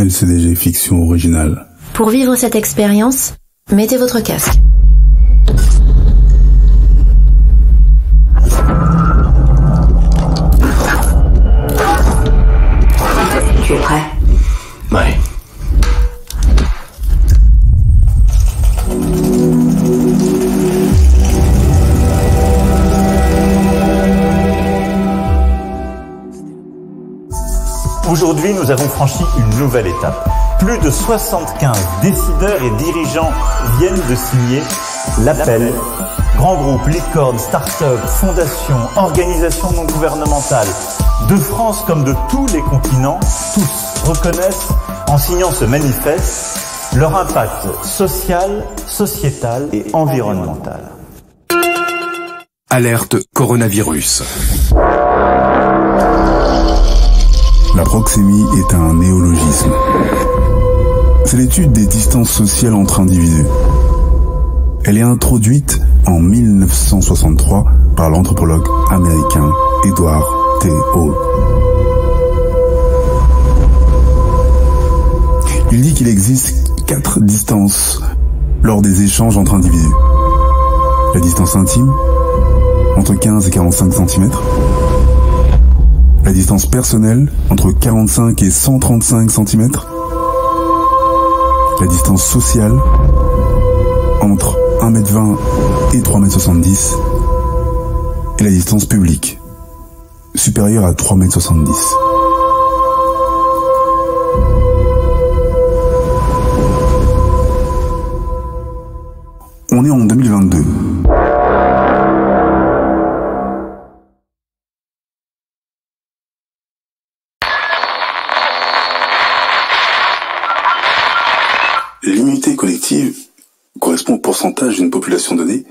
LCDG Fiction Originale. Pour vivre cette expérience, mettez votre casque. Tu es prêt? Oui. Aujourd'hui, nous avons franchi une nouvelle étape. Plus de 75 décideurs et dirigeants viennent de signer l'appel. Grands groupes, licornes, start-up, fondations, organisations non gouvernementales, de France comme de tous les continents, tous reconnaissent, en signant ce manifeste, leur impact social, sociétal et environnemental. Alerte coronavirus. La proxémie est un néologisme. C'est l'étude des distances sociales entre individus. Elle est introduite en 1963 par l'anthropologue américain Edward T. Hall. Il dit qu'il existe 4 distances lors des échanges entre individus. La distance intime, entre 15 et 45 cm. La distance personnelle, entre 45 et 135 cm. La distance sociale, entre 1m20 et 3m70. Et la distance publique, supérieure à 3m70. On est en 2022. L'immunité collective correspond au pourcentage d'une population donnée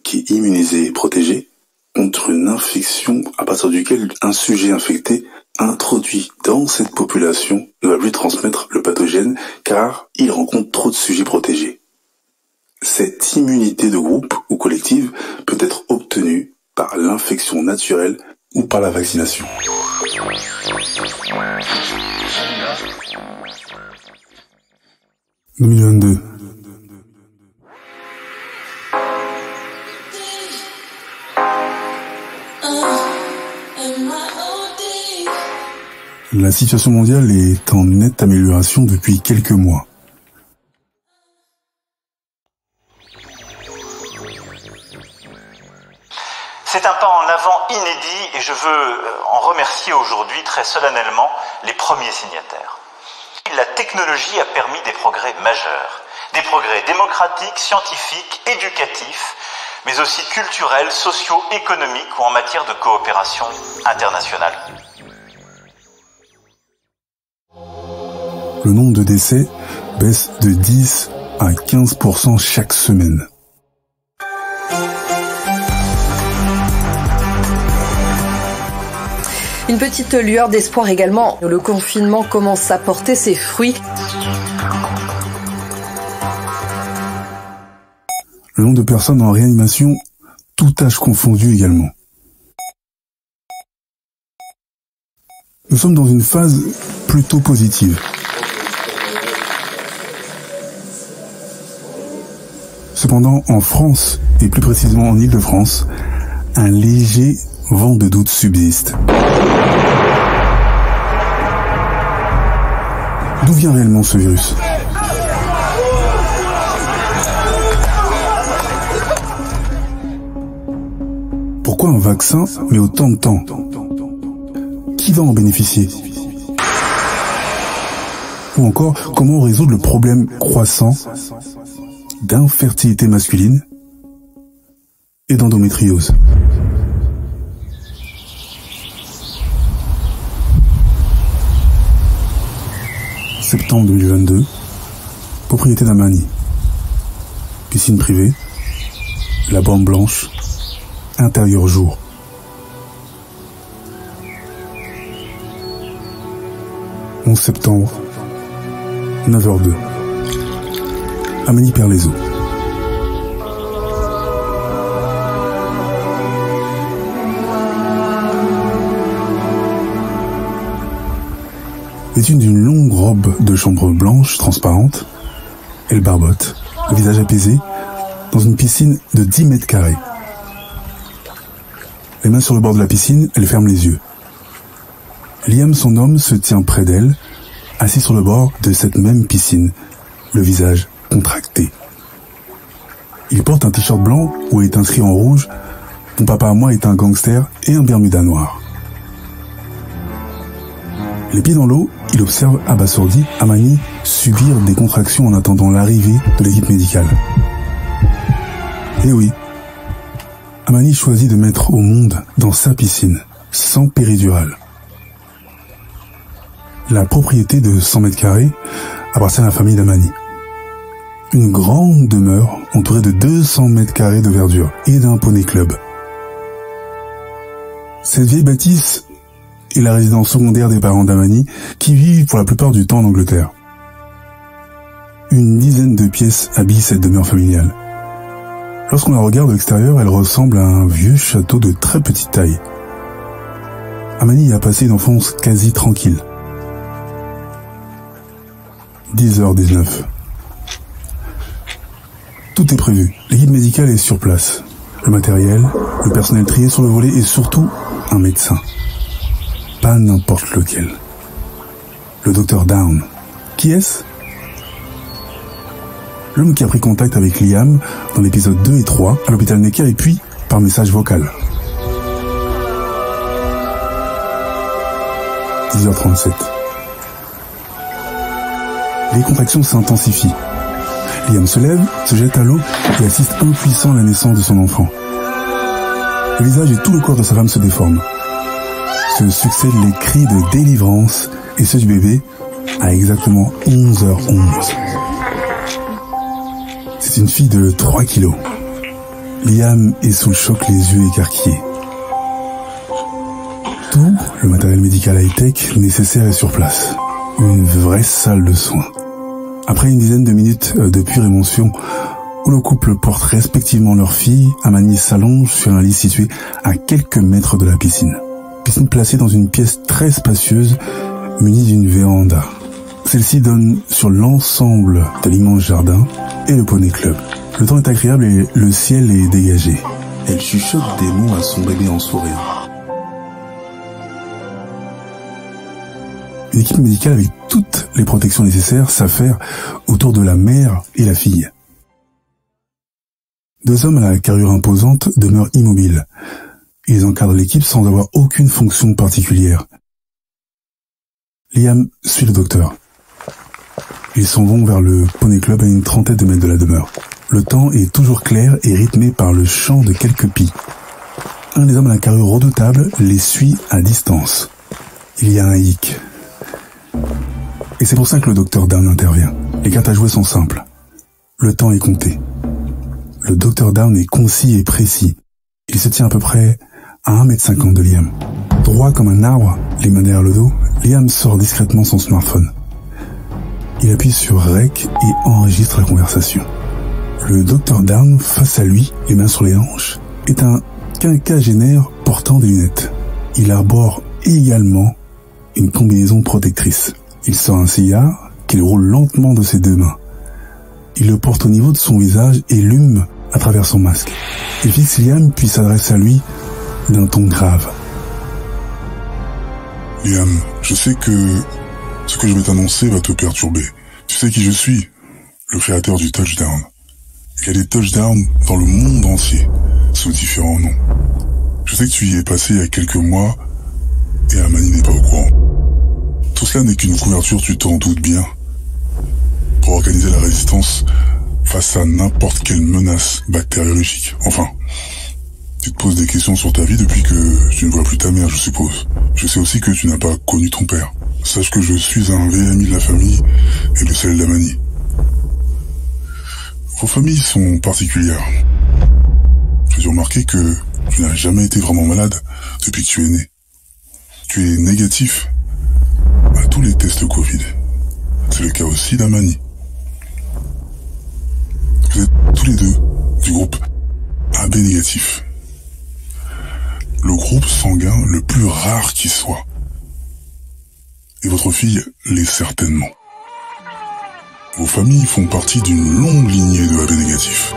qui est immunisée et protégée contre une infection à partir duquel un sujet infecté introduit dans cette population ne va plus transmettre le pathogène car il rencontre trop de sujets protégés. Cette immunité de groupe ou collective peut être obtenue par l'infection naturelle ou par la vaccination. « 2022 » La situation mondiale est en nette amélioration depuis quelques mois. C'est un pas en avant inédit et je veux en remercier aujourd'hui très solennellement les premiers signataires. La technologie a permis des progrès majeurs, des progrès démocratiques, scientifiques, éducatifs, mais aussi culturels, sociaux, économiques ou en matière de coopération internationale. Le nombre de décès baisse de 10 à 15% chaque semaine. Une petite lueur d'espoir également. Le confinement commence à porter ses fruits. Le nombre de personnes en réanimation, tout âge confondu également. Nous sommes dans une phase plutôt positive. Cependant, en France, et plus précisément en Île-de-France, un léger vent de doute subsiste. D'où vient réellement ce virus ? Pourquoi un vaccin met autant de temps ? Qui va en bénéficier ? Ou encore, comment résoudre le problème croissant d'infertilité masculine et d'endométriose ? Septembre 2022, propriété d'Amani. Piscine privée, la bande blanche, intérieur jour. « 11 septembre, 9h02. Amani perd les os. Vêtue d'une longue robe de chambre blanche transparente, elle barbote, le visage apaisé, dans une piscine de 10 mètres carrés. Les mains sur le bord de la piscine, elle ferme les yeux. Liam, son homme, se tient près d'elle, assis sur le bord de cette même piscine, le visage contracté. Il porte un t-shirt blanc où est inscrit en rouge « Mon papa à moi est un gangster et un bermuda noir ». Les pieds dans l'eau, il observe abasourdi Amani subir des contractions en attendant l'arrivée de l'équipe médicale. Et oui, Amani choisit de mettre au monde dans sa piscine, sans péridurale. La propriété de 100 mètres carrés appartient à la famille d'Amani. Une grande demeure entourée de 200 mètres carrés de verdure et d'un poney club. Cette vieille bâtisse est la résidence secondaire des parents d'Amani qui vivent pour la plupart du temps en Angleterre. Une dizaine de pièces habillent cette demeure familiale. Lorsqu'on la regarde de l'extérieur, elle ressemble à un vieux château de très petite taille. Amani y a passé une enfance quasi tranquille. 10h19. Tout est prévu. L'équipe médicale est sur place. Le matériel, le personnel trié sur le volet et surtout un médecin. Pas n'importe lequel. Le docteur Down. Qui est-ce? L'homme qui a pris contact avec Liam dans l'épisode 2 et 3 à l'hôpital Necker et puis par message vocal. 10h37. Les contractions s'intensifient. Liam se lève, se jette à l'eau et assiste impuissant à la naissance de son enfant. Le visage et tout le corps de sa femme se déforment. Se succèdent les cris de délivrance et ceux du bébé à exactement 11h11. C'est une fille de 3 kilos. Liam est sous le choc, les yeux écarquillés. Tout le matériel médical high-tech nécessaire est sur place. Une vraie salle de soins. Après une dizaine de minutes de pure émotion, où le couple porte respectivement leur fille, Amani s'allonge sur un lit situé à quelques mètres de la piscine. Piscine placée dans une pièce très spacieuse, munie d'une véranda. Celle-ci donne sur l'ensemble de l'immense jardin et le poney club. Le temps est agréable et le ciel est dégagé. Elle chuchote des mots à son bébé en souriant. Une équipe médicale avec toutes les protections nécessaires s'affaire autour de la mère et la fille. 2 hommes à la carrure imposante demeurent immobiles. Ils encadrent l'équipe sans avoir aucune fonction particulière. Liam suit le docteur. Ils s'en vont vers le poney club à une trentaine de mètres de la demeure. Le temps est toujours clair et rythmé par le chant de quelques pies. Un des hommes à la carrure redoutable les suit à distance. Il y a un hic. Et c'est pour ça que le docteur Down intervient. Les cartes à jouer sont simples. Le temps est compté. Le docteur Down est concis et précis. Il se tient à peu près à 1m50 de Liam. Droit comme un arbre, les mains derrière le dos, Liam sort discrètement son smartphone. Il appuie sur REC et enregistre la conversation. Le docteur Down, face à lui, les mains sur les hanches, est un quinquagénaire portant des lunettes. Il arbore également une combinaison protectrice. Il sort un cigare qu'il roule lentement de ses 2 mains. Il le porte au niveau de son visage et l'hume à travers son masque. Il fixe Liam puis s'adresse à lui d'un ton grave. Liam, je sais que ce que je vais t'annoncer va te perturber. Tu sais qui je suis? Le créateur du touchdown. Il y a des touchdowns dans le monde entier, sous différents noms. Je sais que tu y es passé il y a quelques mois et Amani n'est pas au courant. Tout cela n'est qu'une couverture, tu t'en doutes bien, pour organiser la résistance face à n'importe quelle menace bactériologique. Enfin, tu te poses des questions sur ta vie depuis que tu ne vois plus ta mère, je suppose. Je sais aussi que tu n'as pas connu ton père. Sache que je suis un VMI de la famille et de celle d'Amani. Vos familles sont particulières. J'ai remarqué que tu n'as jamais été vraiment malade depuis que tu es né. Tu es négatif à tous les tests Covid. C'est le cas aussi d'Amani. Vous êtes tous les deux du groupe AB négatif. Le groupe sanguin le plus rare qui soit. Et votre fille l'est certainement. Vos familles font partie d'une longue lignée de AB négatifs.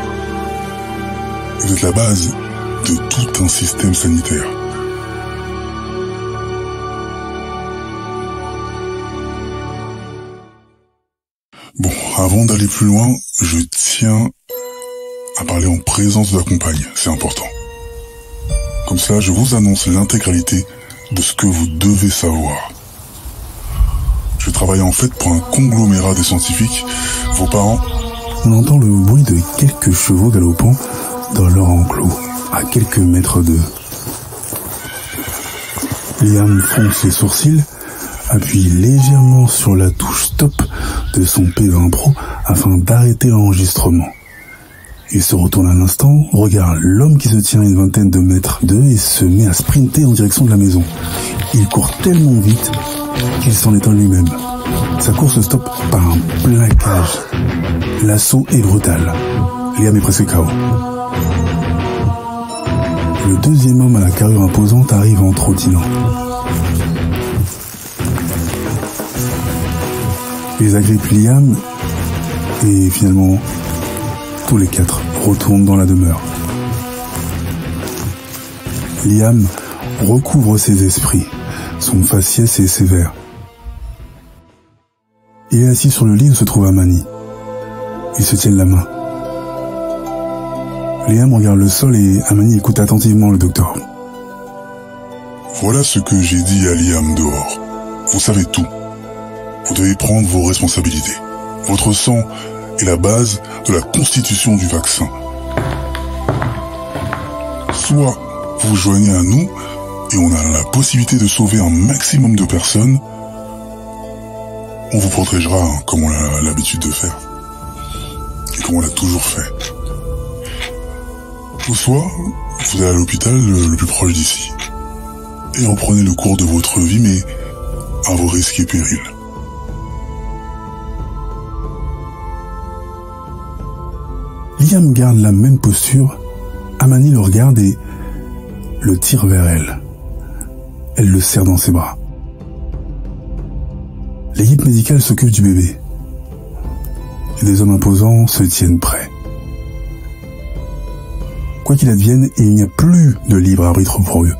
Vous êtes la base de tout un système sanitaire. Bon, avant d'aller plus loin, je tiens à parler en présence de la compagne, c'est important. Comme ça, je vous annonce l'intégralité de ce que vous devez savoir. Je travaille en fait pour un conglomérat des scientifiques. Vos parents... On entend le bruit de quelques chevaux galopant dans leur enclos, à quelques mètres d'eux. Liam fronce les sourcils, appuie légèrement sur la touche stop de son P20 Pro afin d'arrêter l'enregistrement. Il se retourne un instant, regarde l'homme qui se tient à une vingtaine de mètres d'eux et se met à sprinter en direction de la maison. Il court tellement vite qu'il s'en étonne lui-même. Sa course se stoppe par un plaquage. L'assaut est brutal. Liam est presque KO. Le deuxième homme à la carrure imposante arrive en trottinant. Ils agrippent Liam et finalement, tous les quatre retournent dans la demeure. Liam recouvre ses esprits. Son faciès est sévère. Il est assis sur le lit où se trouve Amani. Ils se tiennent la main. Liam regarde le sol et Amani écoute attentivement le docteur. Voilà ce que j'ai dit à Liam dehors. Vous savez tout. Vous devez prendre vos responsabilités. Votre sang est la base de la constitution du vaccin. Soit vous vous joignez à nous et on a la possibilité de sauver un maximum de personnes, on vous protégera comme on a l'habitude de faire. Et comme on l'a toujours fait. Ou soit vous allez à l'hôpital le plus proche d'ici. Et reprenez le cours de votre vie, mais à vos risques et périls. Liam garde la même posture. Amani le regarde et le tire vers elle. Elle le serre dans ses bras. L'équipe médicale s'occupe du bébé. Et des hommes imposants se tiennent prêts. Quoi qu'il advienne, il n'y a plus de libre arbitre pour eux.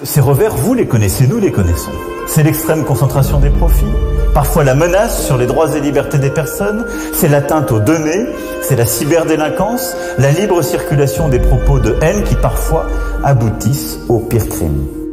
Ces revers, vous les connaissez, nous les connaissons. C'est l'extrême concentration des profits, parfois la menace sur les droits et libertés des personnes, c'est l'atteinte aux données, c'est la cyberdélinquance, la libre circulation des propos de haine qui parfois aboutissent aux pires crimes.